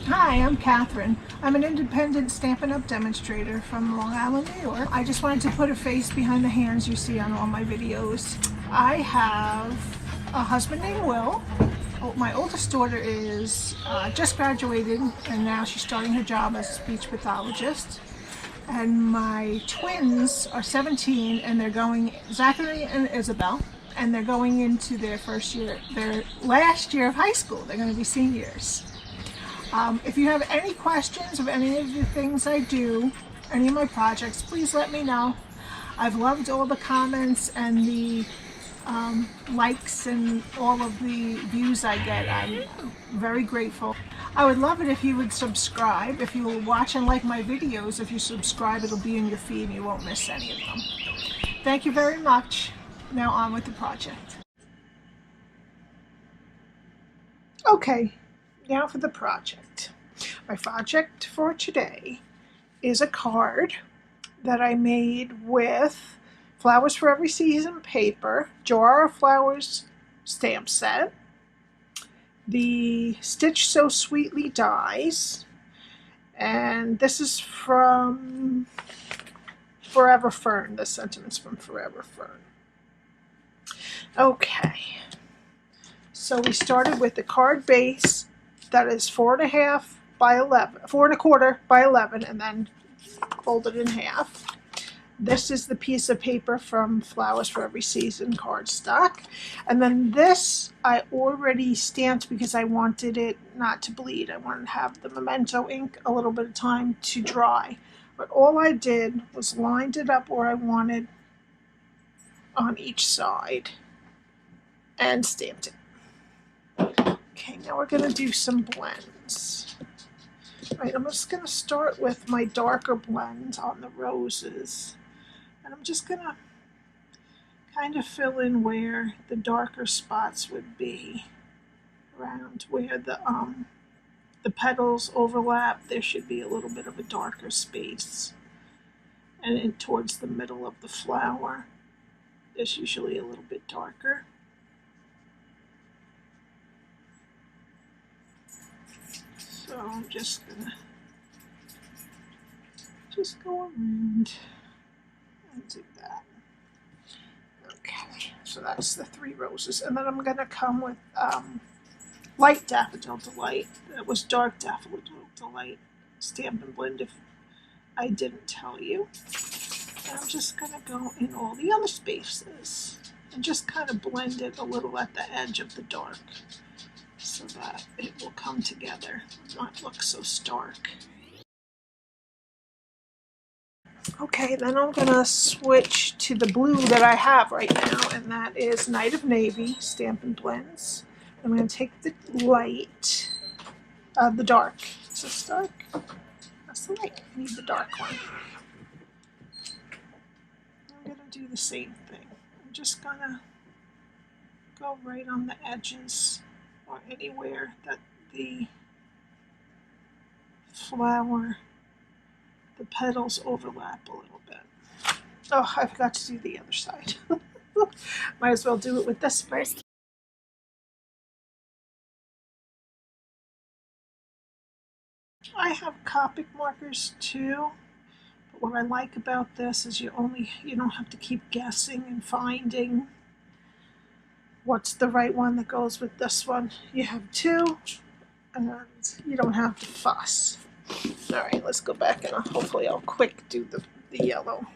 Hi, I'm Catherine. I'm an independent Stampin' Up! Demonstrator from Long Island, New York. I just wanted to put a face behind the hands you see on all my videos. I have a husband named Will. My oldest daughter is just graduated and now she's starting her job as a speech pathologist. And my twins are 17 and they're going, Zachary and Isabel, and they're going into their last year of high school. They're going to be seniors. If you have any questions of any of the things I do, any of my projects, please let me know. I've loved all the comments and the likes and all of the views I get. I'm very grateful. I would love it if you would subscribe. If you will watch and like my videos, if you subscribe, it'll be in your feed and you won't miss any of them. Thank you very much. Now on with the project. Okay, now for the project. My project for today is a card that I made with Flowers for Every Season paper, Jar of Flowers stamp set, the Stitch So Sweetly dies, and this is from Forever Fern. The sentiments from Forever Fern. Okay, so we started with the card base that is 4.5 by 11, 4.25 by 11, and then folded in half. This is the piece of paper from Flowers for Every Season cardstock. And then this I already stamped because I wanted it not to bleed. I wanted to have the Memento ink a little bit of time to dry. But all I did was lined it up where I wanted on each side and stamped it. Okay, now we're going to do some blends. All right, I'm just going to start with my darker blend on the roses. And I'm just going to kind of fill in where the darker spots would be, around where the petals overlap. There should be a little bit of a darker space. And in towards the middle of the flower, there's usually a little bit darker. So I'm just going to go around and do that. Okay, so that's the 3 roses. And then I'm going to come with Light Daffodil Delight. That was Dark Daffodil Delight Stampin' Blend, if I didn't tell you. And I'm just going to go in all the other spaces and just kind of blend it a little at the edge of the dark so that it will come together and not look so stark. Okay, then I'm going to switch to the blue that I have right now, and that is Night of Navy Stampin' Blends. I'm going to take the light, the dark. Is this dark? That's the light. I need the dark one. I'm going to do the same thing. I'm just going to go right on the edges or anywhere that the flower, the petals overlap a little bit. Oh, I forgot to do the other side. Might as well do it with this first. I have Copic markers too, but what I like about this is you don't have to keep guessing and finding what's the right one that goes with this one. You have 2 and you don't have to fuss. All right, let's go back and hopefully I'll quick do the yellow.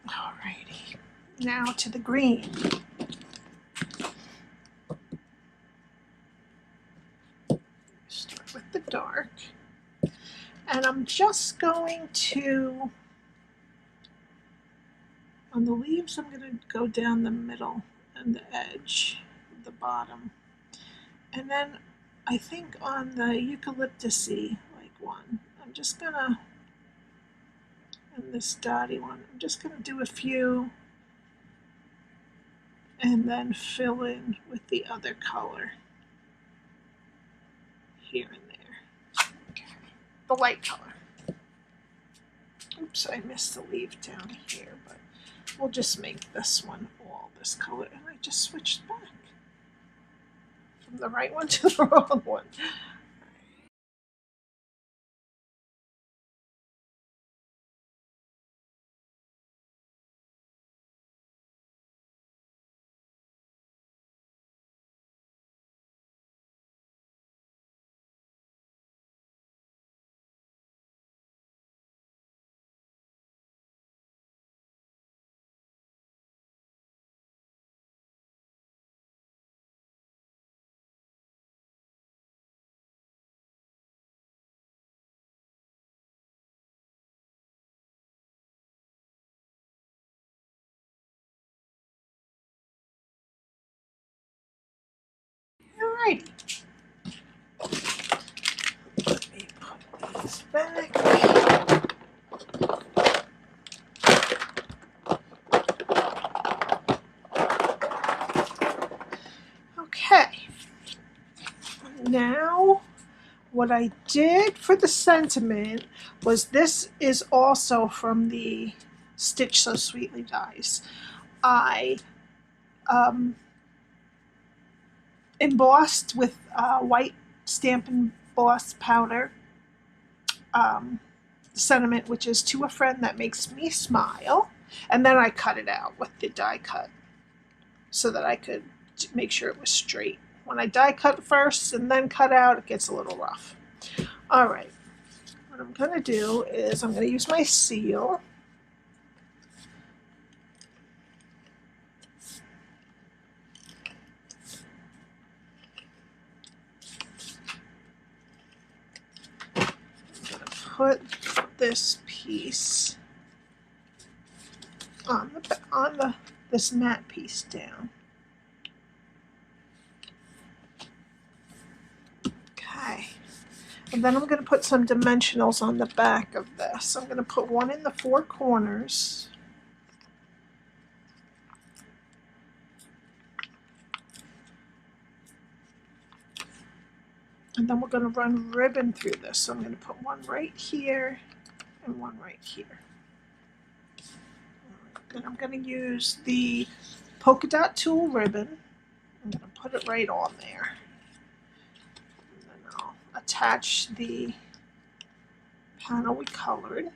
Alrighty, now to the green. Start with the dark. And I'm just going to, on the leaves, I'm going to go down the middle and the edge of the bottom. And then I think on the eucalyptusy, like one, I'm just going to, and this dotty one, I'm just going to do a few and then fill in with the other color here and there. Okay. The light color. Oops, I missed the leaf down here, but we'll just make this one all this color. And I just switched back from the right one to the wrong one. Alright. Let me put these back. Okay. Now, what I did for the sentiment was, this is also from the Stitch So Sweetly dies. I embossed with white Stampin' Emboss powder sentiment, which is "To a Friend That Makes Me Smile," and then I cut it out with the die cut so that I could make sure it was straight. When I die cut first and then cut out, it gets a little rough. All right, what I'm going to do is I'm going to use my seal. I'm going to put this piece on this matte piece down. Okay. And then I'm going to put some dimensionals on the back of this. I'm going to put one in the 4 corners. And then we're going to run ribbon through this. So I'm going to put one right here and one right here. And I'm going to use the polka dot tool ribbon. I'm going to put it right on there. And then I'll attach the panel we colored.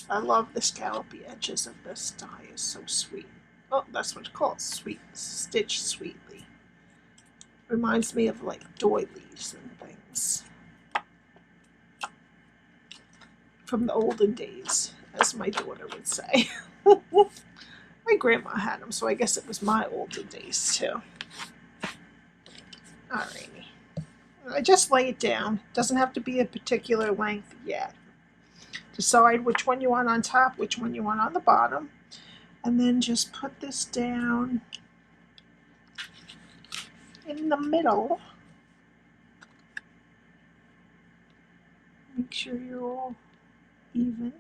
I love the scallopy edges of this die. It's so sweet. Oh, that's what it's called, sweet, Stitch Sweetly. Reminds me of like doilies and things from the olden days, as my daughter would say. My grandma had them, so I guess it was my olden days too. Alrighty. I just lay it down. Doesn't have to be a particular length yet. Decide which one you want on top, which one you want on the bottom, and then just put this down in the middle. Make sure you're all even,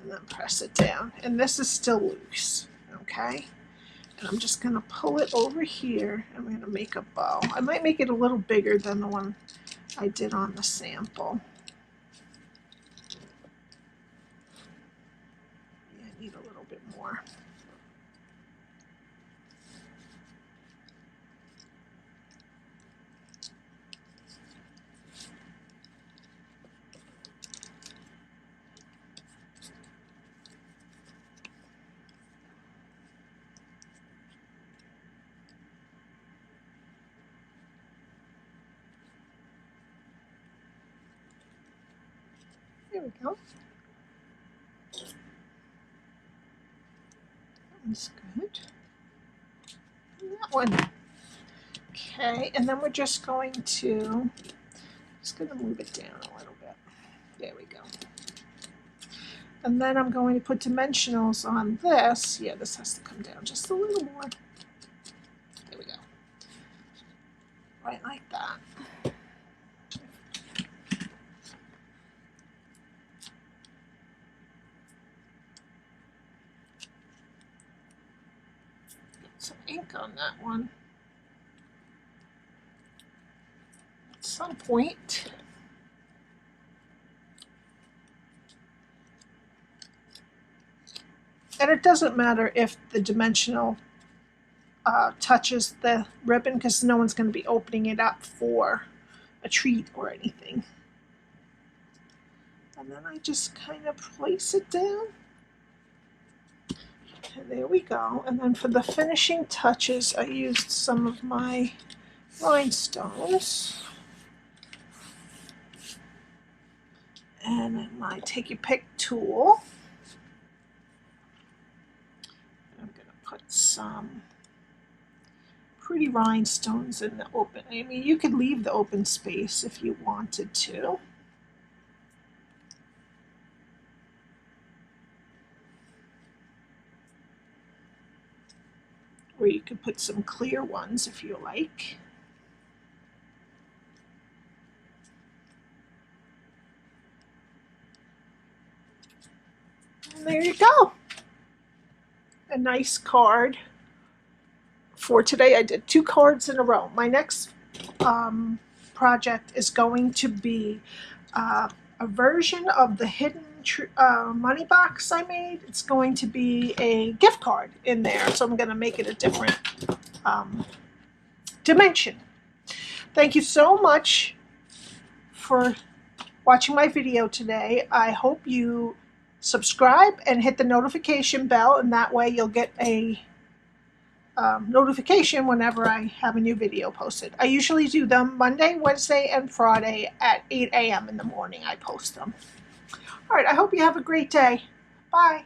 and then press it down. And this is still loose, okay? And I'm just gonna pull it over here. I'm gonna make a bow. I might make it a little bigger than the one I did on the sample. Yeah, I need a little bit more. There we go. That one's good. And that one. Okay, and then we're just going to Just going to move it down a little bit. There we go. And then I'm going to put dimensionals on this. Yeah, this has to come down just a little more. There we go. Right like that. Get some ink on that one. At some point. And it doesn't matter if the dimensional touches the ribbon, because no one's going to be opening it up for a treat or anything. And then I just kind of place it down. And there we go. And then for the finishing touches, I used some of my rhinestones. And then my Take Your Pick tool. I'm going to put some pretty rhinestones in the open. I mean, you could leave the open space if you wanted to. Or you could put some clear ones if you like. And there you go. A nice card. For today, I did 2 cards in a row. My next project is going to be a version of the hidden money box I made. It's going to be a gift card in there, so I'm going to make it a different dimension. Thank you so much for watching my video today. I hope you subscribe and hit the notification bell, and that way you'll get a notification whenever I have a new video posted. I usually do them Monday, Wednesday, and Friday at 8 a.m. in the morning. I post them. All right, I hope you have a great day. Bye.